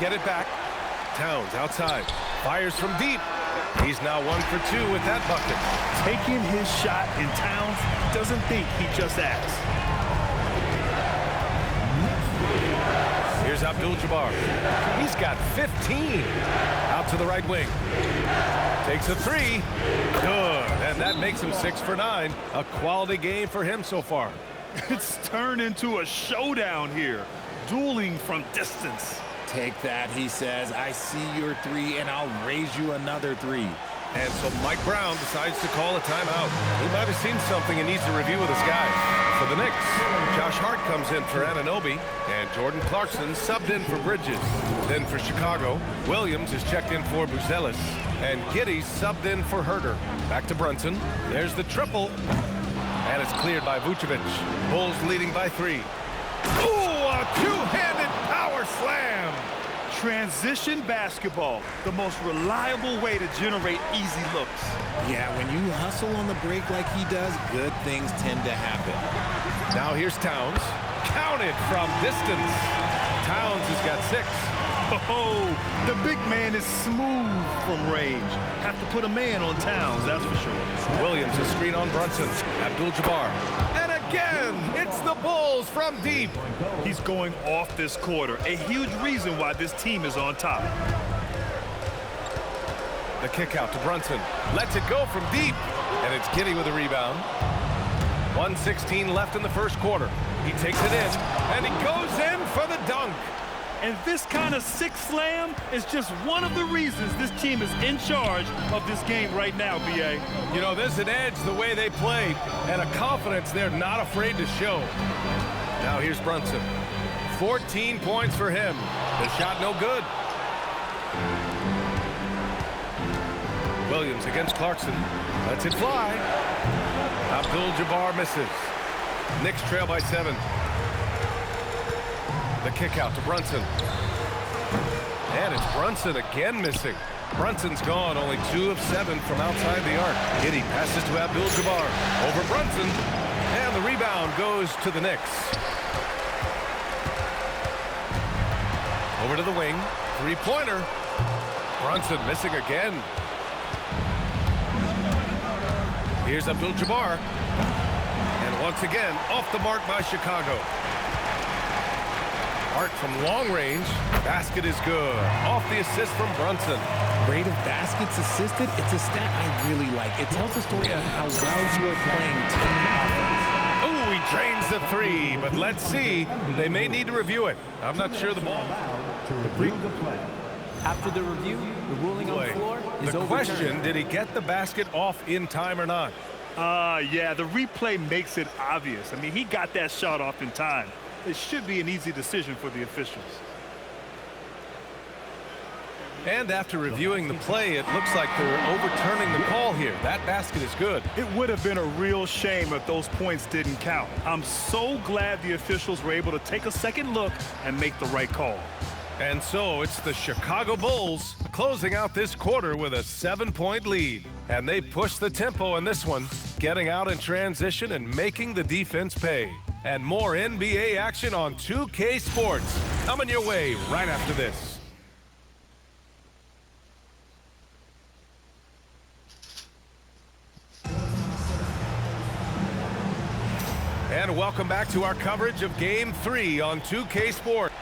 Get it back. Towns outside. Fires from deep. He's now 1 for 2 with that bucket. Taking his shot, and Towns doesn't think he just asked. Here's Abdul-Jabbar. He's got 15. Out to the right wing. Takes a 3. Good. And that makes him 6 for 9. A quality game for him so far. It's turned into a showdown here. Dueling from distance. Take that, he says. I see your 3, and I'll raise you another 3. And so Mike Brown decides to call a timeout. He might have seen something and needs to review with his guys. For the Knicks, Josh Hart comes in for Anunoby, and Jordan Clarkson subbed in for Bridges. Then for Chicago, Williams is checked in for Buzelis, and Giddey subbed in for Herter. Back to Brunson. There's the triple, and it's cleared by Vucevic. Bulls leading by 3. Ooh, a two-handed power slam! Transition basketball, the most reliable way to generate easy looks. Yeah, when you hustle on the break like he does, good things tend to happen. Now here's Towns. Counted from distance. Towns has got 6. Oh, the big man is smooth from range. Have to put a man on Towns, that's for sure. Williams, a screen on Brunson. Abdul-Jabbar. And again, it's the Bulls from deep. He's going off this quarter. A huge reason why this team is on top. The kick out to Brunson. Lets it go from deep. And it's Giddey with a rebound. 1:16 left in the first quarter. He takes it in, and he goes in for the dunk. And this kind of sick slam is just one of the reasons this team is in charge of this game right now, B.A. You know, there's an edge the way they play, and a confidence they're not afraid to show. Now here's Brunson. 14 points for him. The shot no good. Williams against Clarkson. Lets it fly. Abdul-Jabbar misses. Knicks trail by 7. The kick out to Brunson. And it's Brunson again missing. Brunson's gone, only 2 of 7 from outside the arc. Giddey passes to Abdul-Jabbar. Over Brunson. And the rebound goes to the Knicks. Over to the wing. 3-pointer. Brunson missing again. Here's Abdul-Jabbar. And once again, off the mark by Chicago. Hart from long range. Basket is good. Off the assist from Brunson. Rate of baskets assisted, it's a stat I really like. It tells a story of how well you are playing team offense. Ooh, he drains the 3, but let's see. They may need to review it. I'm not sure the ball. After the review, the ruling on the floor is the overturned. question, did he get the basket off in time or not? Yeah, the replay makes it obvious. I mean, he got that shot off in time. It should be an easy decision for the officials. And after reviewing the play, it looks like they're overturning the call here. That basket is good. It would have been a real shame if those points didn't count. I'm so glad the officials were able to take a second look and make the right call. And so it's the Chicago Bulls closing out this quarter with a 7-point lead. And they push the tempo in this one, getting out in transition and making the defense pay. And more NBA action on 2K Sports coming your way right after this. And welcome back to our coverage of Game 3 on 2K Sports.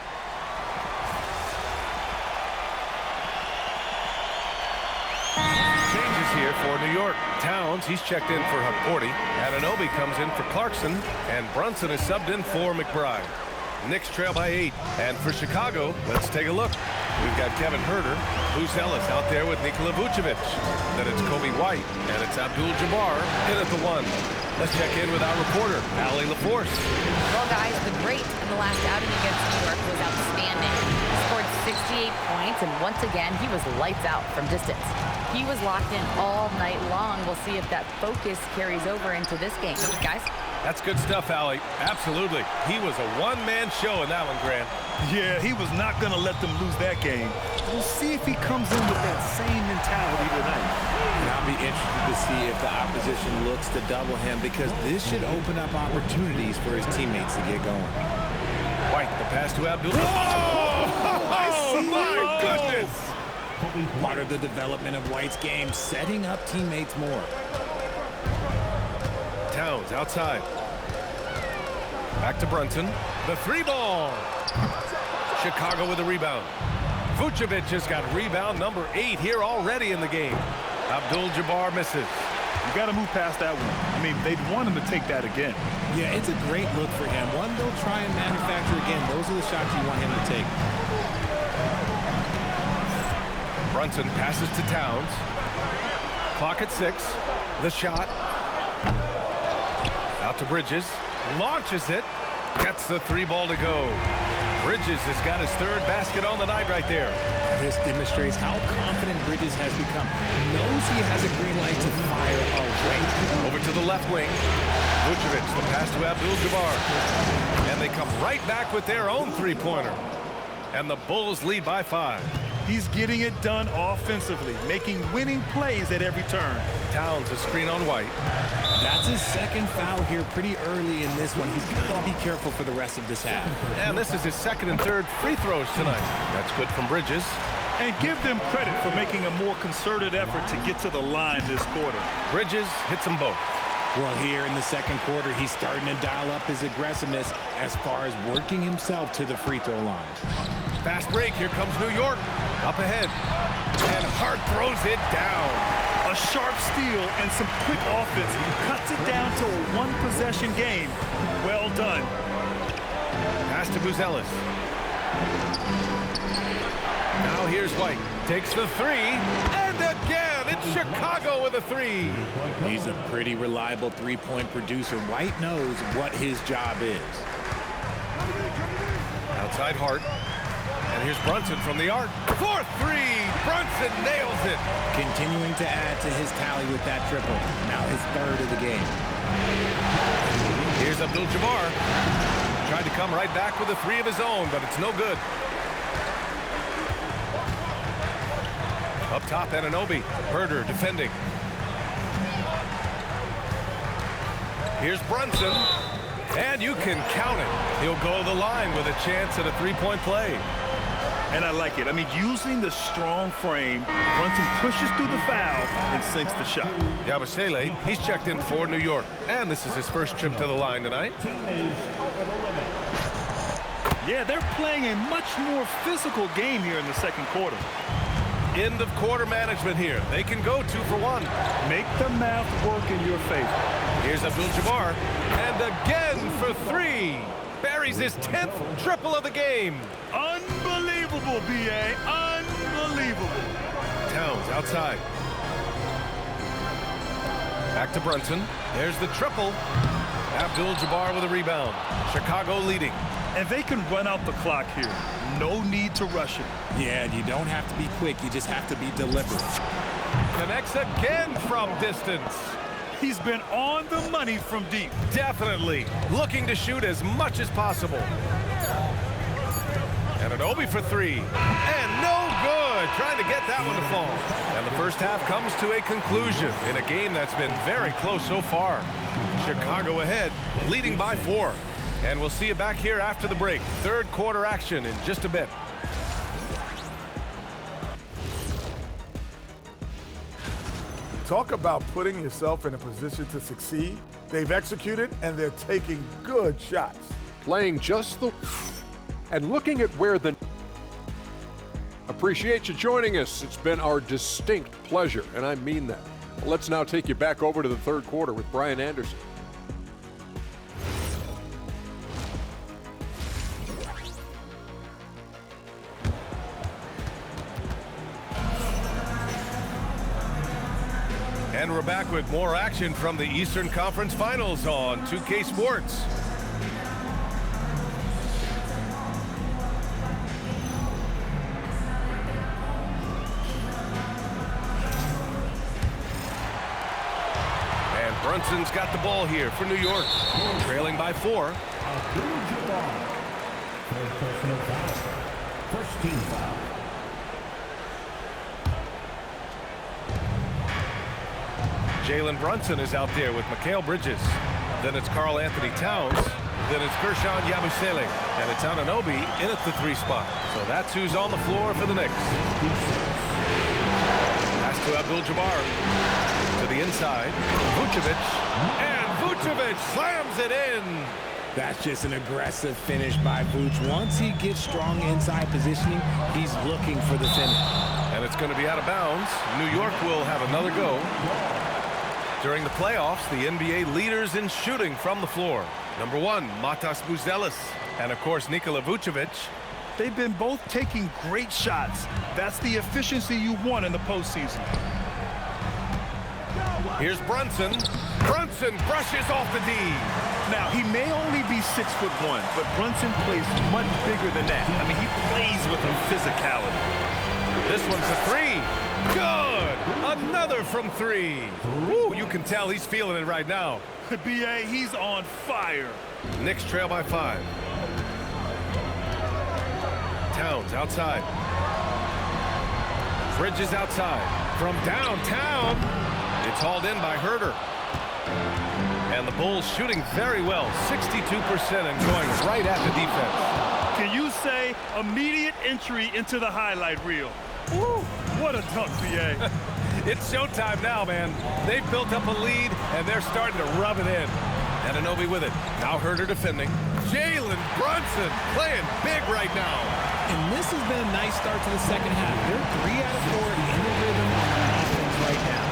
Changes here for New York. Towns, he's checked in for Hakordi. Anunoby comes in for Clarkson. And Brunson is subbed in for McBride. Knicks trail by 8. And for Chicago, let's take a look. We've got Kevin Herter, Buzelis out there with Nikola Vucevic. Then it's Kobe White, and it's Abdul-Jabbar in at the 1. Let's check in with our reporter, Allie LaForce. Well, guys, the great in the last outing against New York was outstanding. He scored 68 points, and once again, he was lights out from distance. He was locked in all night long. We'll see if that focus carries over into this game. Guys? That's good stuff, Allie. Absolutely. He was a one-man show in that one, Grant. Yeah, he was not going to let them lose that game. We'll see if he comes in with that same mentality tonight. And I'll be interested to see if the opposition looks to double him, because this should open up opportunities for his teammates to get going. White, the pass to Abdul. Oh, Oh, my Part of the development of White's game, setting up teammates more. Towns outside. Back to Brunson. The three ball. Chicago with a rebound. Vucevic has got rebound number 8 here already in the game. Abdul-Jabbar misses. You got to move past that one. I mean, they'd want him to take that again. Yeah, it's a great look for him. One they'll try and manufacture again. Those are the shots you want him to take. Brunson passes to Towns. Clock at 6. The shot. Out to Bridges. Launches it. Gets the three ball to go. Bridges has got his 3rd basket on the night right there. This demonstrates how confident Bridges has become. Knows he has a green light to fire away. Over to the left wing. Vucevic, the pass to Abdul-Jabbar. And they come right back with their own three-pointer. And the Bulls lead by 5. He's getting it done offensively, making winning plays at every turn. Towns a screen on White. That's his 2nd foul here pretty early in this one. He's got to be careful for the rest of this half. And this is his 2nd and 3rd free throws tonight. That's good from Bridges. And give them credit for making a more concerted effort to get to the line this quarter. Bridges hits them both. Well, here in the 2nd quarter, he's starting to dial up his aggressiveness as far as working himself to the free throw line. Fast break. Here comes New York. Up ahead. And Hart throws it down. A sharp steal and some quick offense cuts it down to a one-possession game. Well done. Pass to Buzelis. Now here's White. Takes the 3. And again, it's Chicago with a 3. He's a pretty reliable three-point producer. White knows what his job is. Outside Hart. And here's Brunson from the arc. 4-3. Brunson nails it. Continuing to add to his tally with that triple. Now his 3rd of the game. Here's Abdul-Jabbar. Tried to come right back with a 3 of his own, but it's no good. Up top, Anunoby. Herder defending. Here's Brunson. And you can count it. He'll go to the line with a chance at a 3-point play. And I like it. I mean, using the strong frame, Brunson pushes through the foul and sinks the shot. Yabusele, he's checked in for New York. And this is his first trip to the line tonight. Yeah, they're playing a much more physical game here in the 2nd quarter. End of quarter management here. They can go 2 for 1. Make the math work in your favor. Here's Abdul-Jabbar. And again for 3. Buries his 10th triple of the game. Unbelievable, B.A. Unbelievable. Towns outside. Back to Brunson. There's the triple. Abdul-Jabbar with a rebound. Chicago leading. And they can run out the clock here. No need to rush it. Yeah, you don't have to be quick. You just have to be deliberate. Connects again from distance. He's been on the money from deep. Definitely. Looking to shoot as much as possible. Anunoby for 3. And no good. Trying to get that one to fall. And the first half comes to a conclusion in a game that's been very close so far. Chicago ahead, leading by 4. And we'll see you back here after the break. 3rd quarter action in just a bit. Talk about putting yourself in a position to succeed. They've executed, and they're taking good shots. Playing just the... and looking at where the... Appreciate you joining us. It's been our distinct pleasure, and I mean that. Let's now take you back over to the 3rd quarter with Brian Anderson. And we're back with more action from the Eastern Conference Finals on 2K Sports. And Brunson's got the ball here for New York, trailing by 4. First team foul. Jalen Brunson is out there with Mikal Bridges. Then it's Karl Anthony Towns. Then it's Guerschon Yabusele. And it's Anunoby in at the 3 spot. So that's who's on the floor for the Knicks. Pass to Abdul-Jabbar. To the inside. Vucevic. And Vucevic slams it in. That's just an aggressive finish by Vooch. Once he gets strong inside positioning, he's looking for the finish. And it's going to be out of bounds. New York will have another go. During the playoffs, the NBA leaders in shooting from the floor. Number 1, Matas Buzelis. And, of course, Nikola Vucevic. They've been both taking great shots. That's the efficiency you want in the postseason. Here's Brunson. Brunson brushes off the D. Now, he may only be 6'1", but Brunson plays much bigger than that. I mean, he plays with a physicality. This one's a 3. Good! Another from 3. Woo, you can tell he's feeling it right now. B.A., he's on fire. Knicks trail by 5. Towns outside. Bridges outside. From downtown, it's hauled in by Herter. And the Bulls shooting very well, 62% and going right at the defense. Can you say immediate entry into the highlight reel? Woo, what a dunk, B.A. It's showtime now, man. They've built up a lead, and they're starting to rub it in. Anunoby with it. Now Herter defending. Jalen Brunson playing big right now. And this has been a nice start to the second half. They're 3 out of 4 in the rhythm on offense right now.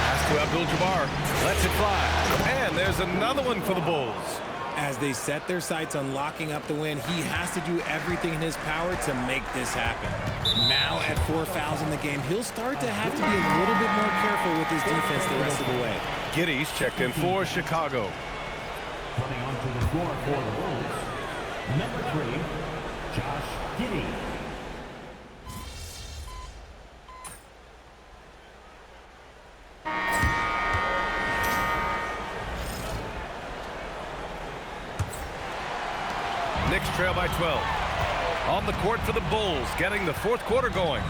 Pass to Abdul-Jabbar. Lets it fly. And there's another one for the Bulls. As they set their sights on locking up the win, he has to do everything in his power to make this happen. Now at 4 fouls in the game, he'll start to have to be a little bit more careful with his defense the rest of the way. Giddey's checked in for Chicago. Coming onto the floor for the Bulls, number 3, Josh Giddey. Knicks trail by 12. On the court for the Bulls, getting the fourth quarter going.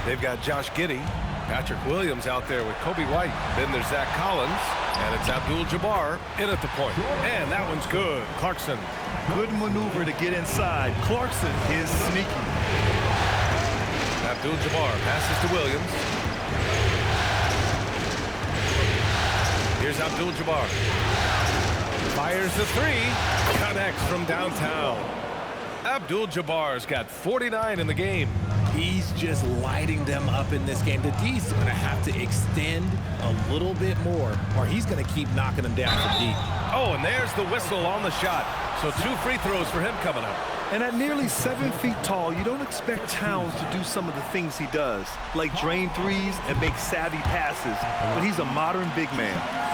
They've got Josh Giddey, Patrick Williams out there with Kobe White. Then there's Zach Collins, and it's Abdul-Jabbar in at the point. And that one's good. Clarkson. Good maneuver to get inside. Clarkson is sneaky. Abdul-Jabbar passes to Williams. Here's Abdul-Jabbar. Fires the 3. Connects from downtown. Abdul-Jabbar's got 49 in the game. He's just lighting them up in this game. The D's going to have to extend a little bit more, or he's going to keep knocking them down from deep. Oh, and there's the whistle on the shot. So 2 free throws for him coming up. And at nearly 7 feet tall, you don't expect Towns to do some of the things he does, like drain threes and make savvy passes. But he's a modern big man.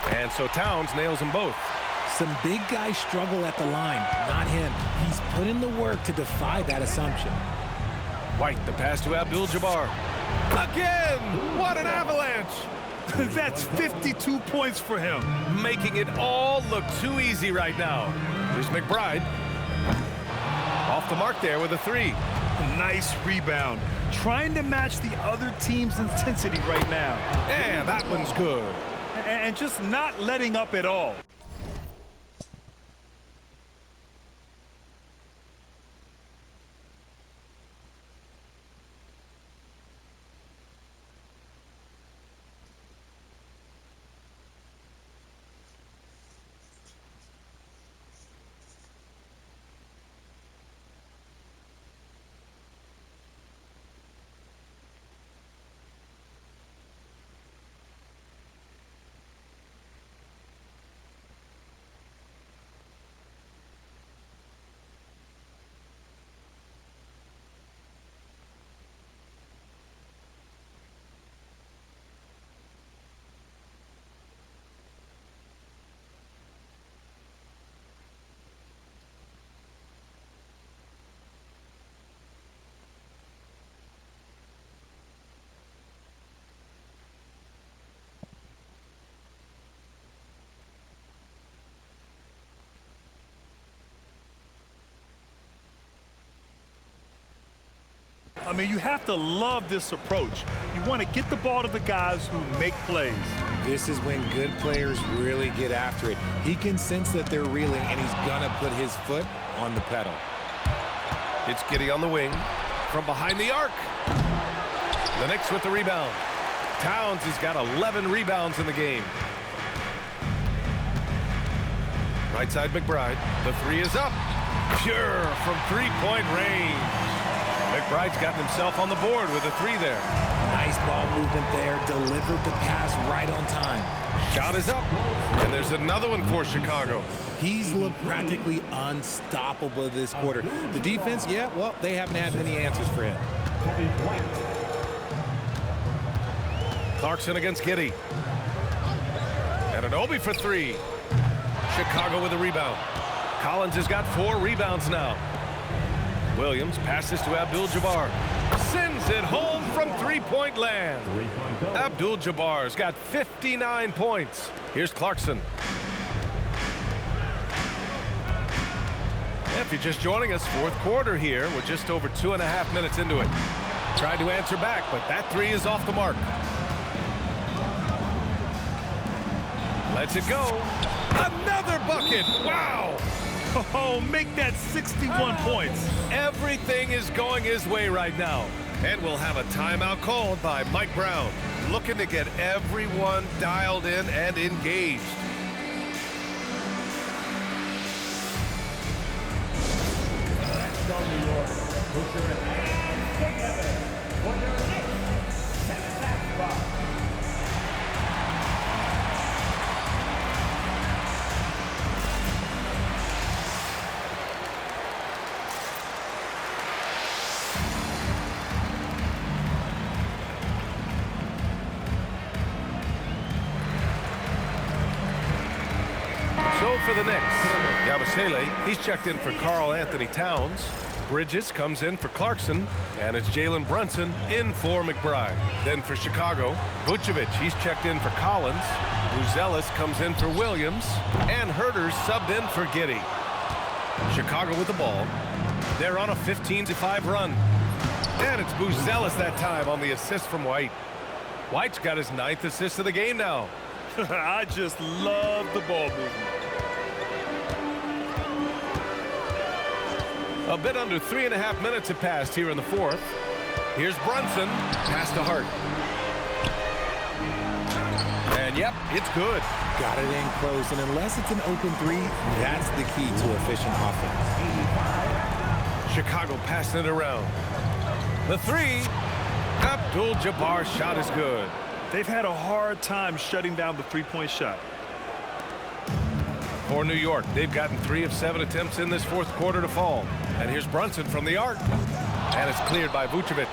And so Towns nails them both. Some big guys struggle at the line, not him. He's put in the work to defy that assumption. White, the pass to Abdul-Jabbar. Again! What an avalanche! That's 52 points for him. Making it all look too easy right now. Here's McBride. Off the mark there with a 3. Nice rebound. Trying to match the other team's intensity right now. And that one's good. And just not letting up at all. I mean, you have to love this approach. You want to get the ball to the guys who make plays. This is when good players really get after it. He can sense that they're reeling, and he's gonna put his foot on the pedal. It's Giddey on the wing from behind the arc. The Knicks with the rebound. Towns has got 11 rebounds in the game. Right side McBride. The three is up. Pure from three-point range. McBride's gotten himself on the board with a three there. Nice ball movement there. Delivered the pass right on time. Shot is up. And there's another one for Chicago. He's looked practically unstoppable this quarter. The defense, yeah, well, they haven't had many answers for him. Clarkson against Giddey. And Anunoby for three. Chicago with a rebound. Collins has got 4 rebounds now. Williams passes to Abdul-Jabbar. Sends it home from three-point land. Abdul-Jabbar's got 59 points. Here's Clarkson. If you're just joining us, fourth quarter here. We're just over 2.5 minutes into it. Tried to answer back, but that three is off the mark. Lets it go. Another bucket. Wow. Oh, make that 61 points. Everything is going his way right now. And we'll have a timeout called by Mike Brown, looking to get everyone dialed in and engaged. Let's go, New York. Put your hands together for your next 7 spot. So for the Knicks, Yabusele, he's checked in for Karl Anthony Towns. Bridges comes in for Clarkson, and it's Jalen Brunson in for McBride. Then for Chicago, Vucevic, he's checked in for Collins. Buzelis comes in for Williams, and Herter's subbed in for Giddey. Chicago with the ball. They're on a 15-5 run. And it's Buzelis that time on the assist from White. White's got his 9th assist of the game now. I just love the ball movement. A bit under 3.5 minutes have passed here in the fourth. Here's Brunson, pass to Hart. And yep, it's good. Got it in close, and unless it's an open three, that's the key to efficient offense. Chicago passing it around. The three, Abdul-Jabbar's shot is good. They've had a hard time shutting down the three-point shot. For New York, they've gotten 3 of 7 attempts in this fourth quarter to fall. And here's Brunson from the arc. And it's cleared by Vucevic.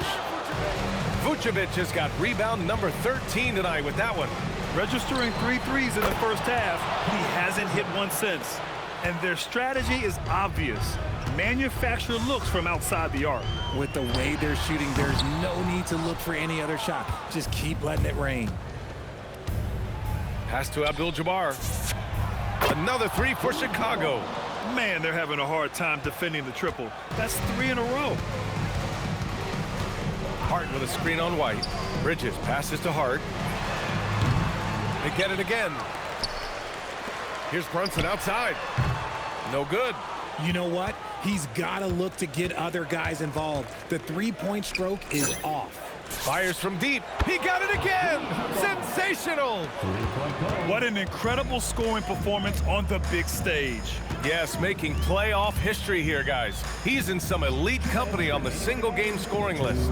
Vucevic has got rebound number 13 tonight with that one. Registering 3 threes in the first half, he hasn't hit one since. And their strategy is obvious. Manufacture looks from outside the arc. With the way they're shooting, there's no need to look for any other shot. Just keep letting it rain. Pass to Abdul-Jabbar. Another three for Chicago. Man, they're having a hard time defending the triple. That's 3 in a row. Hart with a screen on White. Bridges passes to Hart. They get it again. Here's Brunson outside. No good. You know what? He's got to look to get other guys involved. The three-point stroke is off. Fires from deep. He got it again. Sensational. What an incredible scoring performance on the big stage. Yes, making playoff history here, guys. He's in some elite company on the single-game scoring list.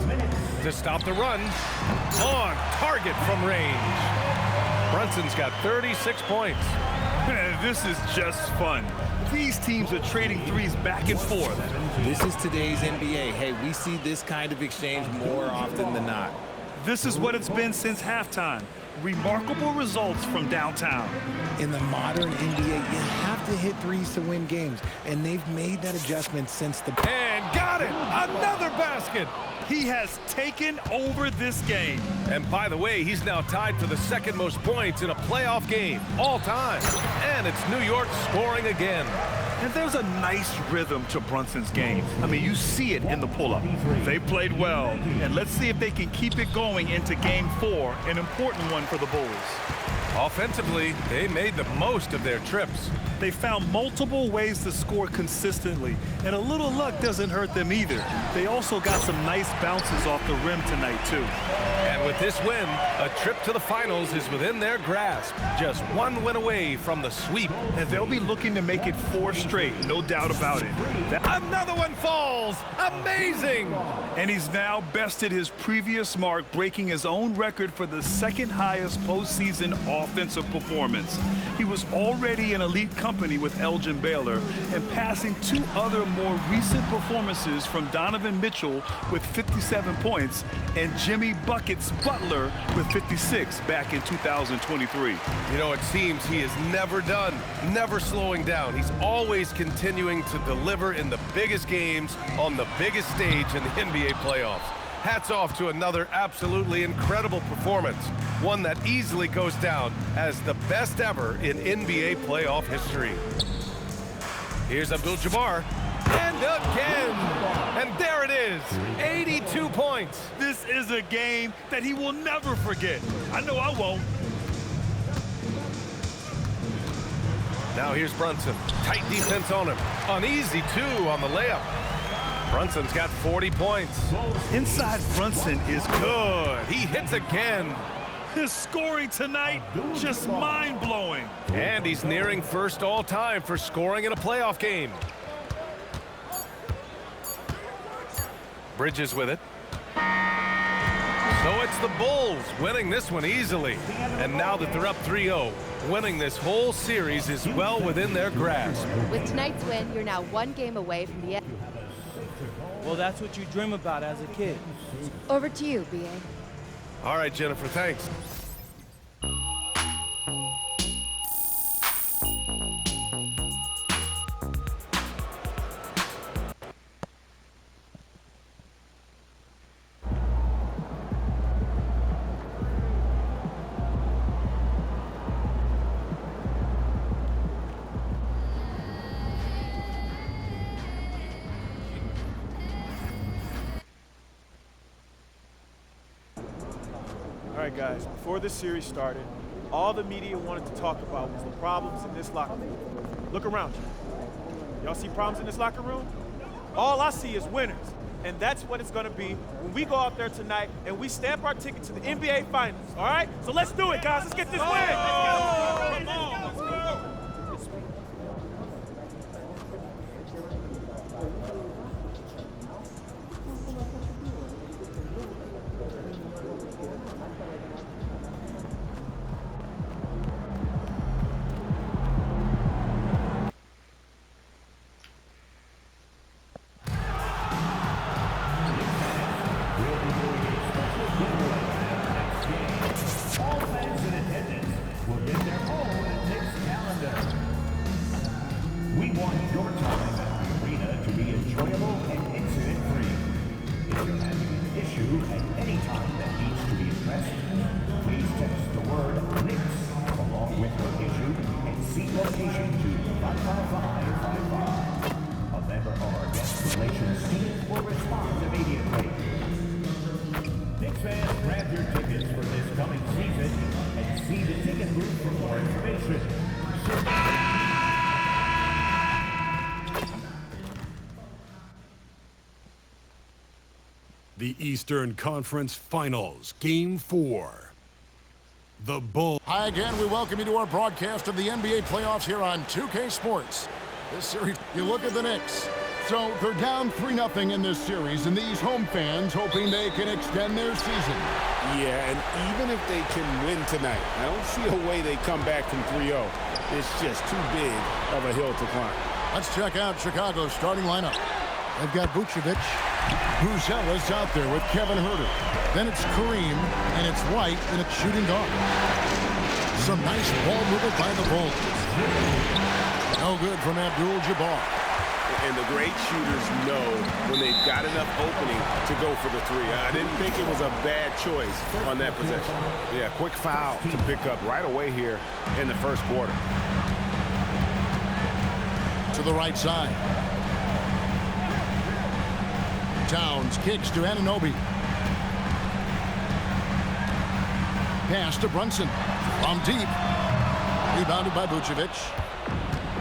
To stop the run, on target from range. Brunson's got 36 points. This is just fun. These teams are trading threes back and forth. This is today's NBA. Hey, we see this kind of exchange more often than not. This is what it's been since halftime. Remarkable results from downtown. In the modern NBA, you have to hit threes to win games, and they've made that adjustment since the... And got it! Another basket! He has taken over this game. And by the way, he's now tied for the second most points in a playoff game all time. And it's New York scoring again. And there's a nice rhythm to Brunson's game. I mean, you see it in the pull-up. They played well, and let's see if they can keep it going into Game 4, an important one for the Bulls. Offensively, they made the most of their trips. They found multiple ways to score consistently, and a little luck doesn't hurt them either. They also got some nice bounces off the rim tonight, too. And with this win, a trip to the finals is within their grasp. Just one win away from the sweep. And they'll be looking to make it 4 straight, no doubt about it. Another one falls! Amazing! And he's now bested his previous mark, breaking his own record for the second highest postseason offensive performance. He was already in elite company with Elgin Baylor and passing 2 other more recent performances from Donovan Mitchell with 57 points and Jimmy Buckets Butler with 56 back in 2023. You know, it seems he is never done, never slowing down. He's always continuing to deliver in the biggest games on the biggest stage in the NBA playoffs. Hats off to another absolutely incredible performance, one that easily goes down as the best ever in NBA playoff history. Here's Abdul-Jabbar, and again, and there it is, 82 points. This is a game that he will never forget. I know I won't. Now here's Brunson, tight defense on him, an easy 2 on the layup. Brunson's got 40 points. Inside Brunson is good. He hits again. His scoring tonight, just mind-blowing. And he's nearing first all-time for scoring in a playoff game. Bridges with it. So it's the Bulls winning this one easily. And now that they're up 3-0, winning this whole series is well within their grasp. With tonight's win, you're now 1 game away from the end. Well, that's what you dream about as a kid. Over to you, B.A. All right, Jennifer, thanks. All right, guys, before this series started, all the media wanted to talk about was the problems in this locker room. Look around you. Y'all see problems in this locker room? All I see is winners. And that's what it's going to be when we go out there tonight and we stamp our ticket to the NBA Finals, all right? So let's do it, guys. Let's get this win. Come on, let's go. The Eastern Conference Finals, Game 4. The Bulls. Hi again. We welcome you to our broadcast of the NBA playoffs here on 2K Sports. This series, you look at the Knicks. So they're down 3-0 in this series, and these home fans hoping they can extend their season. Yeah, and even if they can win tonight, I don't see a way they come back from 3-0. It's just too big of a hill to climb. Let's check out Chicago's starting lineup. They've got Vucevic. Bruzella's out there with Kevin Huerter. Then it's Kareem, and it's White, and it's shooting guard. Some nice ball movement by the Bulls. No good from Abdul-Jabbar. And the great shooters know when they've got enough opening to go for the 3. I didn't think it was a bad choice on that possession. Yeah, quick foul to pick up right away here in the first quarter. to the right side. Towns kicks to Anunoby. Pass to Brunson. From deep. Rebounded by Vucevic.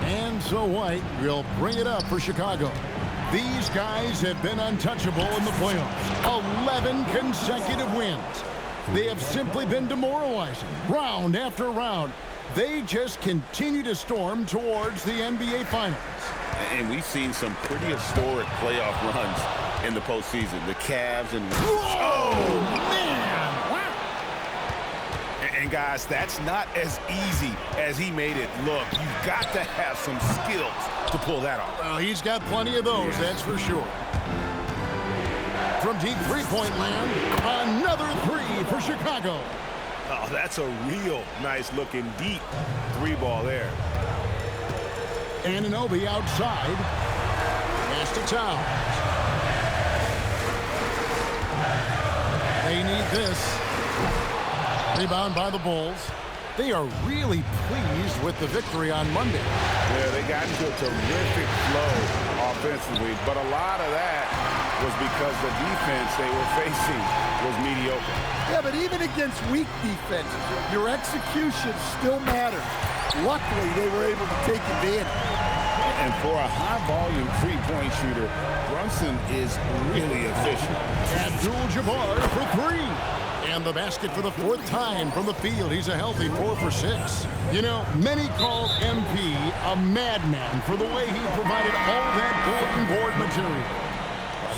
And so White will bring it up for Chicago. These guys have been untouchable in the playoffs. 11 consecutive wins. They have simply been demoralizing, round after round. They just continue to storm towards the NBA Finals. And we've seen some pretty historic playoff runs in the postseason. The Cavs and... Oh, man! Wow! And guys, that's not as easy as he made it look. You've got to have some skills to pull that off. Well, he's got plenty of those, that's for sure. From deep three-point land, another three for Chicago. Oh, that's a real nice-looking deep three ball there. Anunoby outside. Pass to Towns. They need this. Rebound by the Bulls. They are really pleased with the victory on Monday. Yeah, they got into a terrific flow offensively, but a lot of that was because the defense they were facing was mediocre. Yeah, but even against weak defense, your execution still matters. Luckily, they were able to take advantage. And for a high-volume three-point shooter, Brunson is really efficient. Abdul-Jabbar for three. And the basket for the fourth time from the field. He's a healthy 4 for 6. You know, many called MP a madman for the way he provided all that bulletin board material.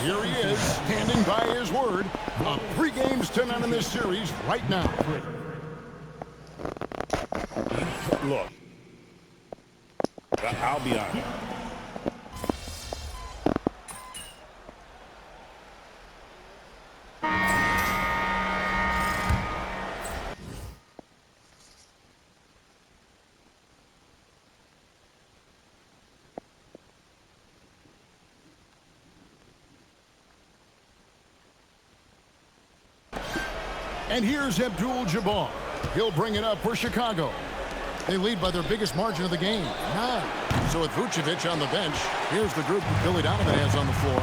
Here he is, standing by his word. 3 games to none in this series right now. Look, I'll be honest. And here's Abdul-Jabbar. He'll bring it up for Chicago. They lead by their biggest margin of the game, 9. So with Vucevic on the bench, here's the group that Billy Donovan has on the floor.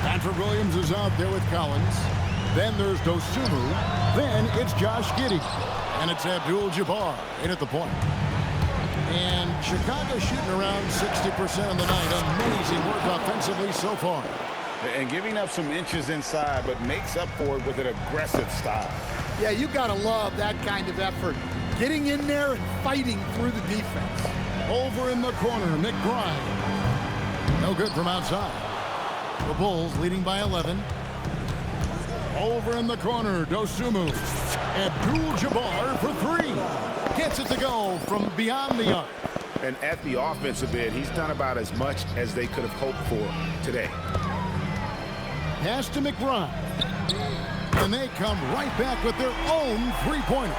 Patrick Williams is out there with Collins. Then there's Dosunmu. Then it's Josh Giddey. And it's Abdul-Jabbar in at the point. And Chicago shooting around 60% on the night. Amazing work offensively so far. And giving up some inches inside, but makes up for it with an aggressive style. Yeah, you got to love that kind of effort. Getting in there and fighting through the defense. Over in the corner, McBride. No good from outside. The Bulls leading by 11. Over in the corner, Dosunmu. Abdul-Jabbar for 3. Gets it to go from beyond the arc. And at the offensive end, he's done about as much as they could have hoped for today. Pass to McBride. And they come right back with their own three-pointer.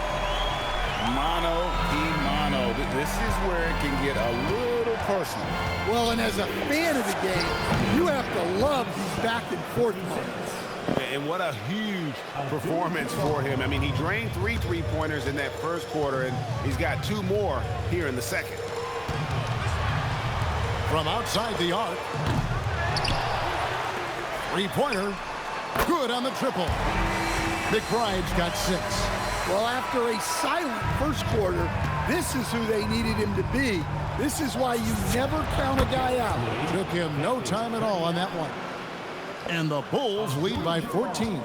Mano y mano. This is where it can get a little personal. Well, and as a fan of the game, you have to love these back-and-forth moments. And what a huge performance for him. I mean, he drained 3 three-pointers in that first quarter, and he's got 2 more here in the second. From outside the arc. Three-pointer. Good on the triple. McBride's got 6. Well, after a silent first quarter, this is who they needed him to be. This is why you never count a guy out. Took him no time at all on that one. And the Bulls lead by 14.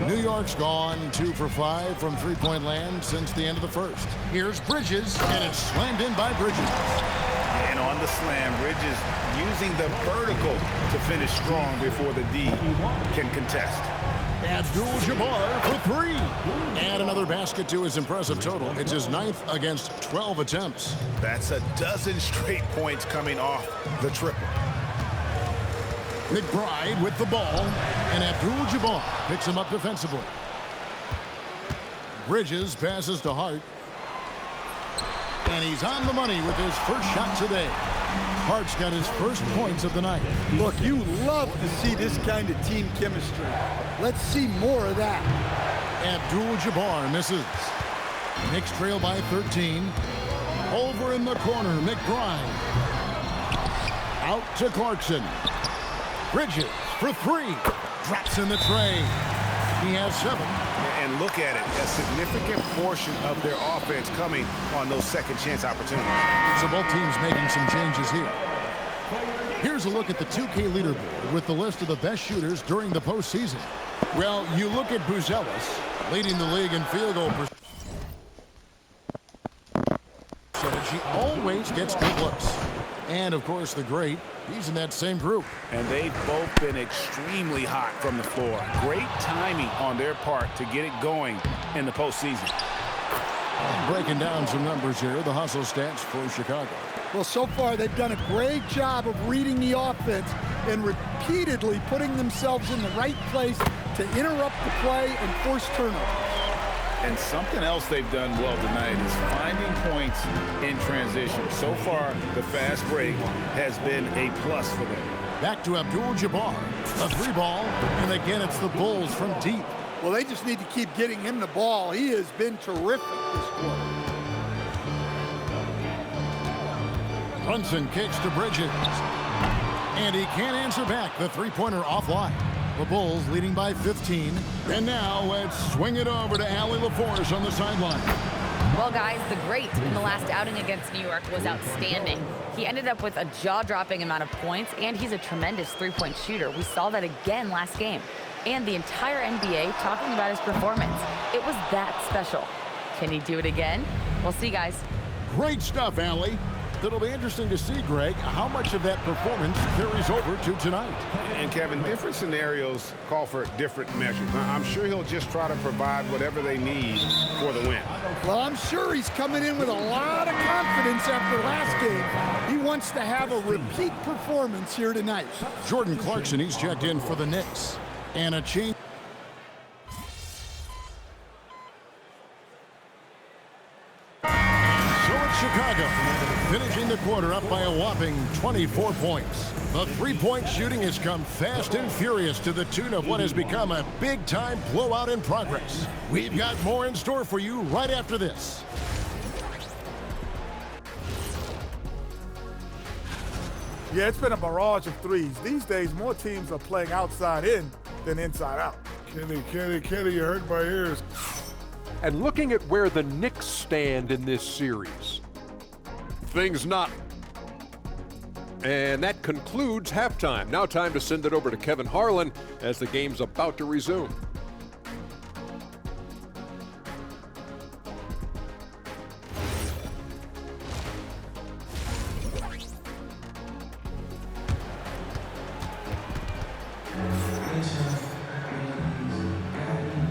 New York's gone 2 for 5 from three-point land since the end of the first. Here's Bridges, and it's slammed in by Bridges. And on the slam, Bridges using the vertical to finish strong before the D can contest. Abdul-Jabbar for 3. And another basket to his impressive total. It's his 9th against 12 attempts. That's a dozen straight points coming off the triple. McBride with the ball, and Abdul-Jabbar picks him up defensively. Bridges passes to Hart. And he's on the money with his first shot today. Hart's got his first points of the night. Look, you love to see this kind of team chemistry. Let's see more of that. Abdul-Jabbar misses. Knicks trail by 13. Over in the corner, McBride. Out to Clarkson. Bridges for three. Drops in the tray. He has 7. And look at it, a significant portion of their offense coming on those second chance opportunities. So both teams making some changes here. Here's a look at the 2K leaderboard with the list of the best shooters during the postseason. Well, you look at Buzelis, leading the league in field goal percentage. He always gets good looks. And, of course, the great, he's in that same group. And they've both been extremely hot from the floor. Great timing on their part to get it going in the postseason. Breaking down some numbers here, the hustle stats for Chicago. Well, so far they've done a great job of reading the offense and repeatedly putting themselves in the right place to interrupt the play and force turnovers. And something else they've done well tonight is finding points in transition. So far, the fast break has been a plus for them. Back to Abdul-Jabbar. A 3 ball, and again it's the Bulls from deep. Well, they just need to keep getting him the ball. He has been terrific this quarter. Brunson kicks to Bridges. And he can't answer back. The three-pointer offline. The Bulls leading by 15. And now let's swing it over to Allie LaForce on the sideline. Well, guys, the great in the last outing against New York was outstanding. He ended up with a jaw-dropping amount of points, and he's a tremendous three-point shooter. We saw that again last game. And the entire NBA talking about his performance. It was that special. Can he do it again? We'll see, guys. Great stuff, Allie. It'll be interesting to see, Greg, how much of that performance carries over to tonight. And, Kevin, different scenarios call for different measures. I'm sure he'll just try to provide whatever they need for the win. Well, I'm sure he's coming in with a lot of confidence after last game. He wants to have a repeat performance here tonight. Jordan Clarkson, he's checked in for the Knicks. And a change. Chicago finishing the quarter up by a whopping 24 points. The three-point shooting has come fast and furious to the tune of what has become a big-time blowout in progress. We've got more in store for you right after this. Yeah, it's been a barrage of threes. These days, more teams are playing outside in than inside out. Kenny, you hurt my ears. And looking at where the Knicks stand in this series, things not. And that concludes halftime. Now time to send it over to Kevin Harlan as the game's about to resume.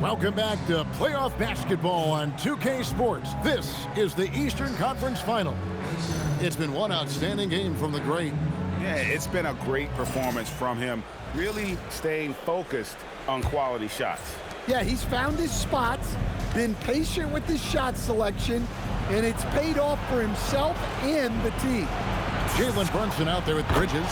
Welcome back to playoff basketball on 2K Sports. This is the Eastern Conference Final. It's been one outstanding game from the great. Yeah, it's been a great performance from him, really staying focused on quality shots. Yeah, he's found his spots, been patient with his shot selection, and it's paid off for himself and the team. Jalen Brunson out there with Bridges.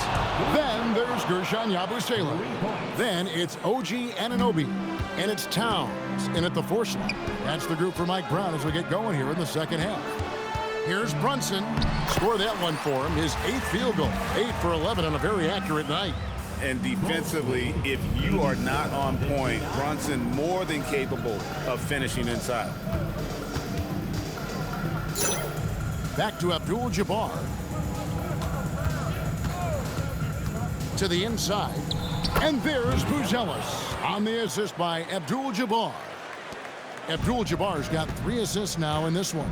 Then there's Gershon Yabusele. Then it's OG Anunoby. And it's Towns in at the four slot. That's the group for Mike Brown as we get going here in the second half. Here's Brunson. Score that one for him. His 8th field goal. 8 for 11 on a very accurate night. And defensively, if you are not on point, Brunson more than capable of finishing inside. Back to Abdul-Jabbar. To the inside. And there's Buzelis on the assist by Abdul-Jabbar. Abdul-Jabbar's got 3 assists now in this one.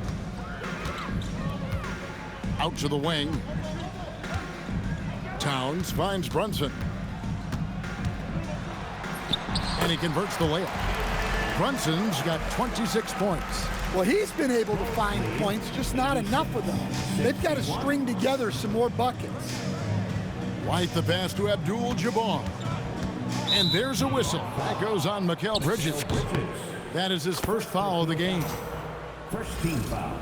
Out to the wing. Towns finds Brunson. And he converts the layup. Brunson's got 26 points. Well, he's been able to find points, just not enough of them. They've got to string together some more buckets. White the pass to Abdul-Jabbar. And there's a whistle. That goes on Mikal Bridges. That is his first foul of the game. First team foul.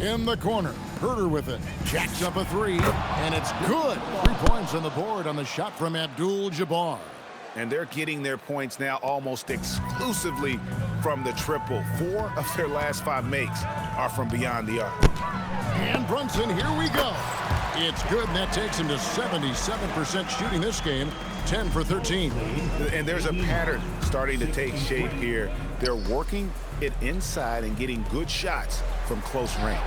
In the corner. Herter with it. Jacks up a 3. And it's good. 3 points on the board on the shot from Abdul-Jabbar. And they're getting their points now almost exclusively from the triple. 4 of their last 5 makes are from beyond the arc. And Brunson, here we go. It's good, and that takes him to 77% shooting this game, 10 for 13. And there's a pattern starting to take shape here. They're working it inside and getting good shots from close range.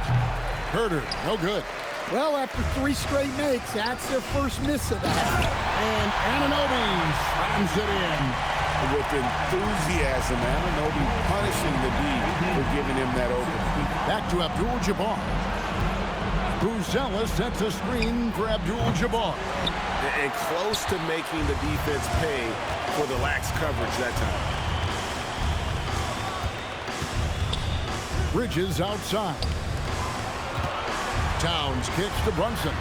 Herter, no good. Well, after 3 straight makes, that's their first miss of that. And Anunoby slams it in. With enthusiasm, Anunoby punishing the D for giving him that opening. Back to Abdul-Jabbar. Buzella sets a screen for Abdul-Jabbar. And close to making the defense pay for the lax coverage that time. Bridges outside. Towns kicks to Brunson.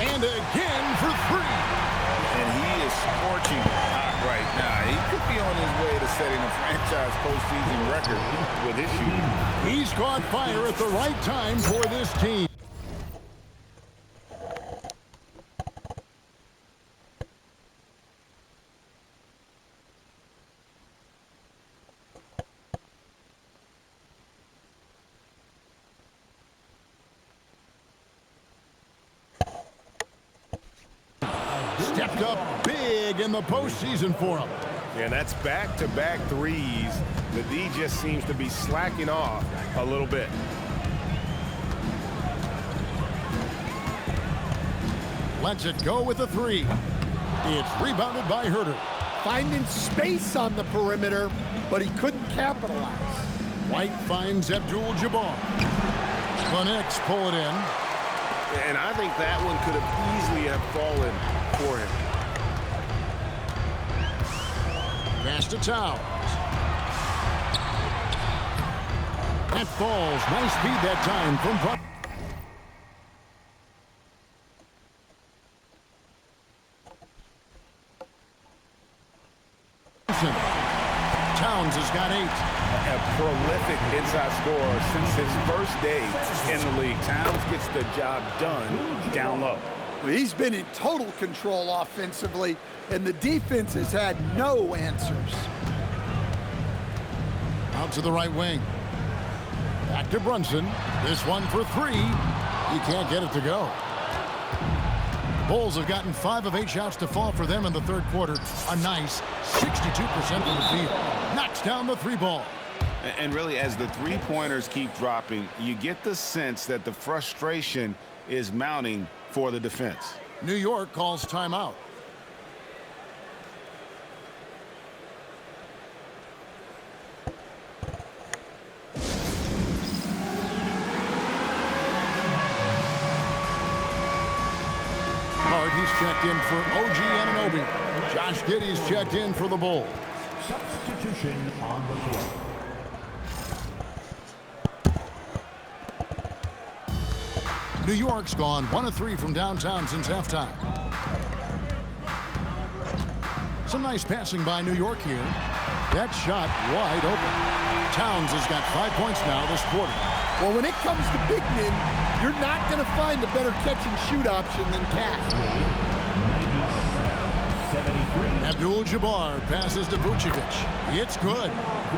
And again for 3. And he is scorching hot right now. He could be on his way to setting a franchise postseason record with his shooting. He's caught fire at the right time for this team. Stepped up big in the postseason for him. And that's back-to-back threes. The D just seems to be slacking off a little bit. Lets it go with a 3. It's rebounded by Herter. Finding space on the perimeter, but he couldn't capitalize. White finds Abdul-Jabbar. The Knicks pull it in. And I think that one could have easily have fallen for him. Pass to Towns. That falls. Nice speed that time from Brunson. Towns has got 8. A prolific inside scorer since his first day in the league. Towns gets the job done down low. He's been in total control offensively, and the defense has had no answers. Out to the right wing. Back to Brunson. This one for 3. He can't get it to go. Bulls have gotten 5 of 8 shots to fall for them in the third quarter. A nice 62% from the field. Knocks down the 3-ball. And really, as the three-pointers keep dropping, you get the sense that the frustration is mounting for the defense. New York calls timeout. He's checked in for OG Anunoby. Josh Giddey's checked in for the Bulls. Substitution on the floor. New York's gone 1 of 3 from downtown since halftime. Some nice passing by New York here. That shot wide open. Towns has got 5 points now this quarter. Well, when it comes to big men, you're not going to find a better catch-and-shoot option than Cat. Abdul-Jabbar passes to Vucevic. It's good.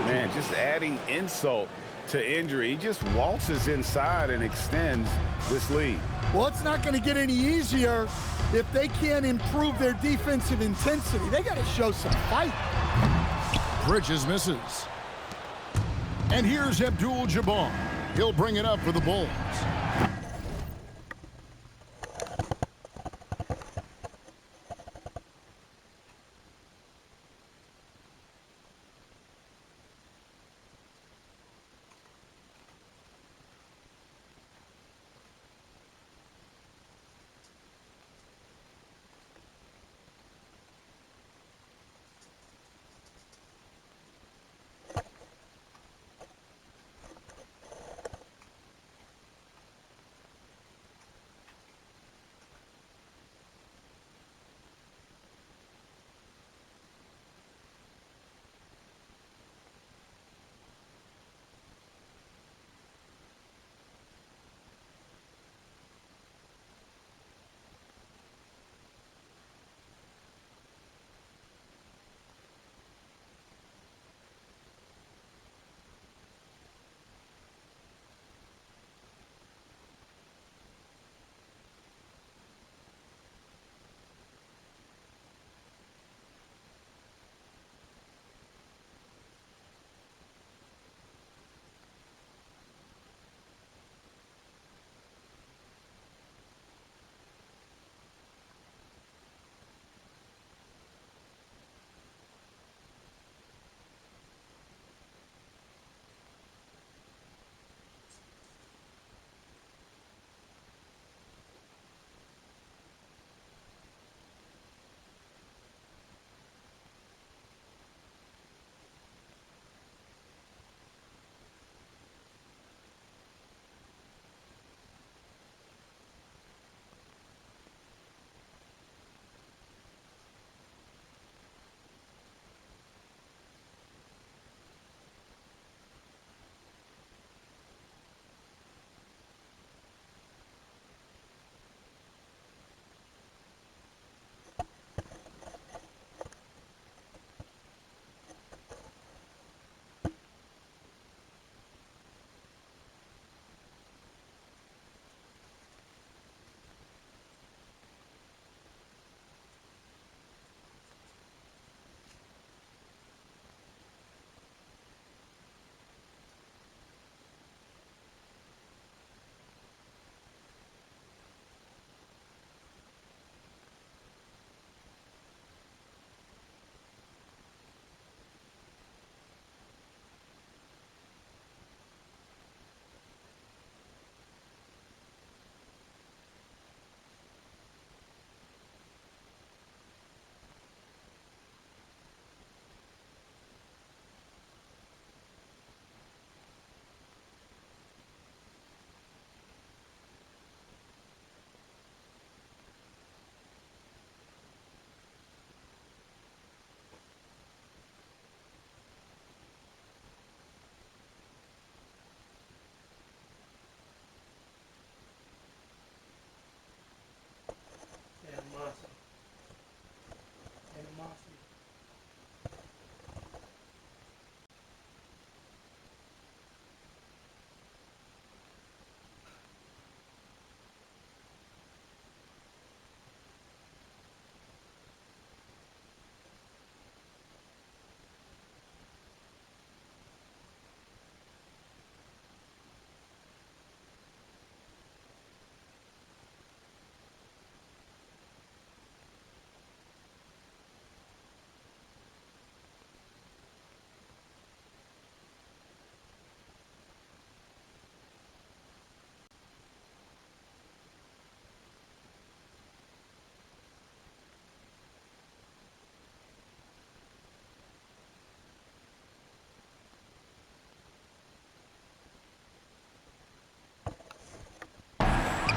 Man, just adding insult to injury. He just waltzes inside and extends this lead. Well, it's not going to get any easier if they can't improve their defensive intensity. They got to show some fight. Bridges misses. And here's Abdul-Jabbar. He'll bring it up for the Bulls.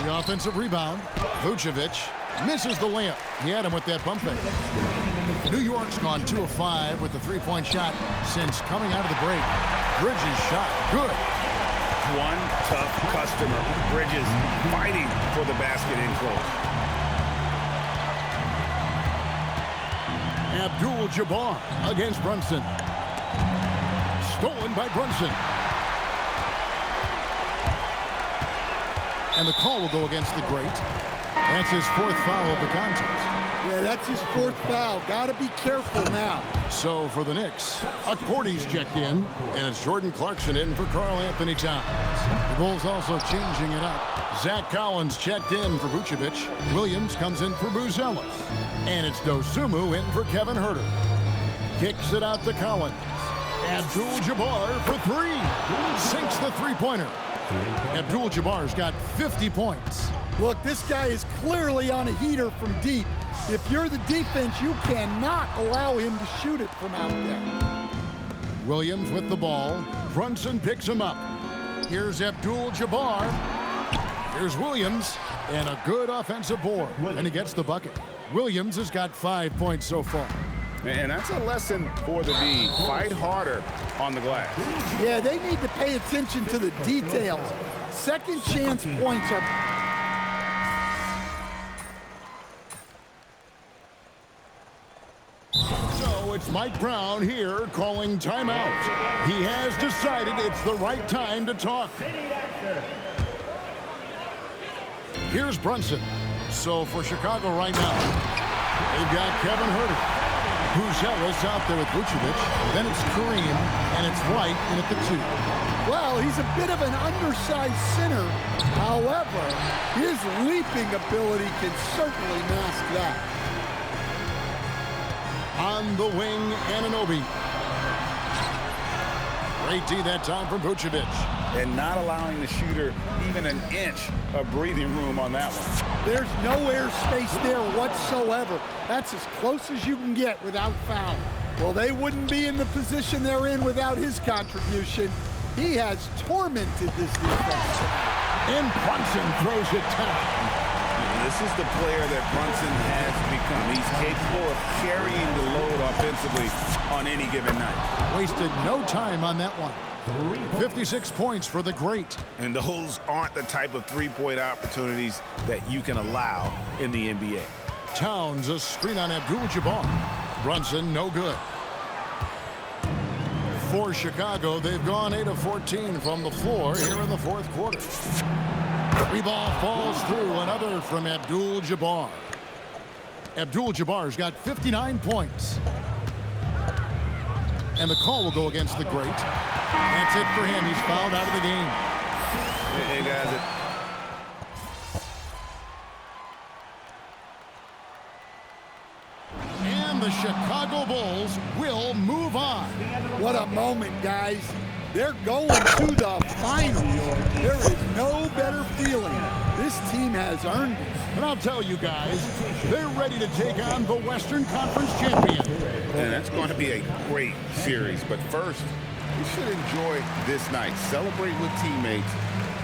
The offensive rebound. Vucevic misses the layup. He had him with that bump fake. New York's gone 2 of 5 with the three-point shot since coming out of the break. Bridges shot. Good. One tough customer. Bridges fighting for the basket in close. Abdul-Jabbar against Brunson. Stolen by Brunson. And the call will go against the great. That's his 4th foul of the contest. Yeah, that's his 4th foul. Got to be careful now. So for the Knicks, Akporti's checked in, and it's Jordan Clarkson in for Karl-Anthony Towns. The Bulls also changing it up. Zach Collins checked in for Vucevic. Williams comes in for Buzelis. And it's Dosunmu in for Kevin Huerter. Kicks it out to Collins. Abdul-Jabbar for 3. Sinks the three-pointer. Abdul-Jabbar's got 50 points. Look, this guy is clearly on a heater from deep. If you're the defense, you cannot allow him to shoot it from out there. Williams with the ball. Brunson picks him up. Here's Abdul-Jabbar. Here's Williams. And a good offensive board. And he gets the bucket. Williams has got 5 points so far. And that's a lesson for the D. Fight harder on the glass. Yeah, they need to pay attention to the details. Second chance points are... So it's Mike Brown here calling timeout. He has decided it's the right time to talk. Here's Brunson. So for Chicago right now, they've got Kevin Huerter. Buzelis out there with Vucevic. Then it's Kareem, and it's White in at the 2. Well, he's a bit of an undersized center. However, his leaping ability can certainly mask that. On the wing, Anunoby. Great D that time from Vucevic. And not allowing the shooter even an inch of breathing room on that one. There's no air space there whatsoever. That's as close as you can get without foul. Well, they wouldn't be in the position they're in without his contribution. He has tormented this defense. And Brunson throws it down. This is the player that Brunson has become. He's capable of carrying the load offensively on any given night. Wasted no time on that one. 56 points for the great. And those aren't the type of three-point opportunities that you can allow in the NBA. Towns a screen on Abdul-Jabbar. Brunson no good. For Chicago, they've gone 8 of 14 from the floor here in the 4th quarter. Three ball falls through, another from Abdul-Jabbar. Abdul-Jabbar's got 59 points. And the call will go against the great. That's it for him. He's fouled out of the game. Hey, guys. And the Chicago Bulls will move on. What a moment, guys. They're going to the finals. There is no better feeling. This team has earned it. And I'll tell you guys, they're ready to take on the Western Conference champion. And that's going to be a great series. But first, you should enjoy this night. Celebrate with teammates.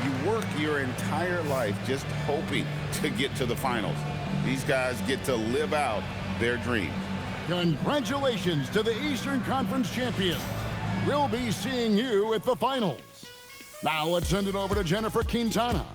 You work your entire life just hoping to get to the finals. These guys get to live out their dream. Congratulations to the Eastern Conference champions. We'll be seeing you at the finals. Now let's send it over to Jennifer Quintana